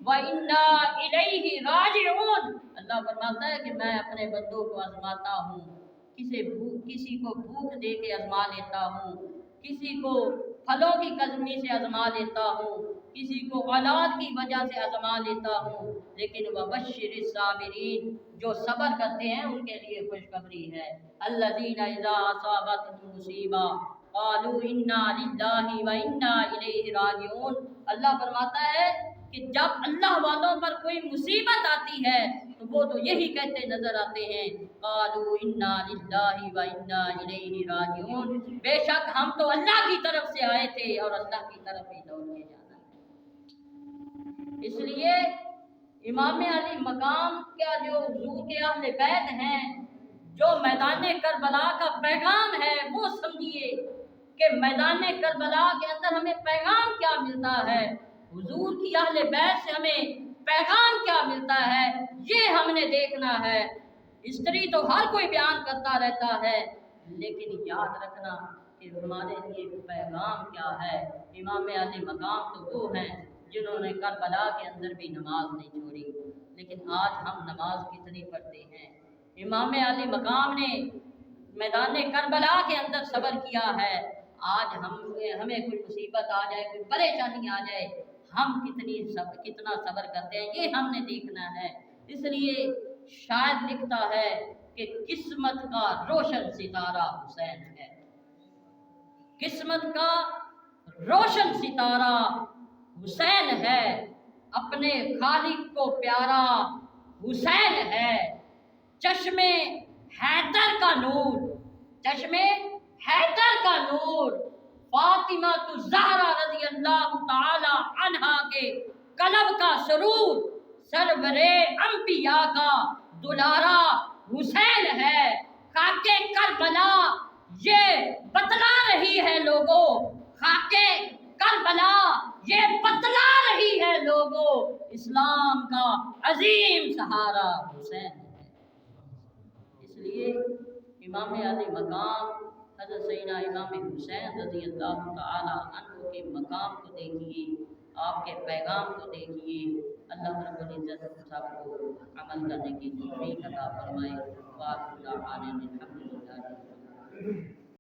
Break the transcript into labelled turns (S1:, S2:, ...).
S1: وَإِنَّا إِلَيْهِ راجعون۔ اللہ فرماتا ہے کہ میں اپنے بندوں کو آزماتا ہوں، کسی کو بھوک دے کے آزما لیتا ہوں، کسی کو پھلوں کی کمی سے آزما لیتا ہوں، کسی کو اولاد کی وجہ سے آزما لیتا ہوں، لیکن وَبَشِّرِ الصَّابِرِينَ، جو صبر کرتے ہیں ان کے لیے خوشخبری ہے۔ الَّذِينَ إِذَا أَصَابَتْهُم مُّصِیبَةٌ قَالُوا إِنَّا لِلَّهِ وَإِنَّا إِلَيْهِ راجعون۔ اللہ فرماتا ہے کہ جب اللہ والوں پر کوئی مصیبت آتی ہے تو وہ تو یہی کہتے نظر آتے ہیں، قَالُوا إِنَّا لِلَّهِ وَإِنَّا إِلَيْهِ راجعون، بے شک ہم تو اللہ کی طرف سے آئے تھے اور اللہ کی طرف ہی لوٹ کے جانا ہے۔ اس لیے امام علی مقام کا جو حضور کے اہل بیت ہیں، جو میدان کربلا کا پیغام ہے وہ سمجھیے کہ میدان کربلا کے اندر ہمیں پیغام کیا ملتا ہے، حضور کی اہل بیت سے ہمیں پیغام کیا ملتا ہے، یہ ہم نے دیکھنا ہے۔ ہسٹری تو ہر کوئی بیان کرتا رہتا ہے، لیکن یاد رکھنا کہ ہمارے لیے پیغام کیا ہے۔ امام علی مقام تو وہ ہیں جنہوں نے کربلا کے اندر بھی نماز نہیں چھوڑی، لیکن آج ہم نماز کتنی پڑھتے ہیں۔ امام علی مقام نے میدان کربلا کے اندر صبر کیا ہے، آج ہمیں کوئی مصیبت آ جائے، کوئی پریشانی آ جائے، ہم کتنا صبر کرتے ہیں، یہ ہم نے دیکھنا ہے۔ اس لیے شاعر لکھتا ہے کہ قسمت کا روشن ستارہ حسین ہے، قسمت کا روشن ستارہ حسین ہے، اپنے خالق کو پیارا حسین ہے، چشمے حیدر کا نور، چشمے حیدر کا نور، فاطمہ الزہرا رضی اللہ تعالی عنہا کے قلب کا سرور، سرور انبیاء کا دلارا حسین ہے۔ خاک کربلا یہ بتلا رہی ہے لوگوں، خاک کربلا یہ بتلا رہی ہے لوگوں، اسلام کا عظیم سہارا حسین ہے۔ اس لیے امام علی مقام حضرت سیدنا امام حسین رضی اللہ تعالی عنہ کے مقام کو دیکھیے، آپ کے پیغام کو دیکھیے۔ اللہ رب العزت سب کو عمل کرنے کی توفیق عطا فرمائے۔ وآخر دعوانا الحمدللہ۔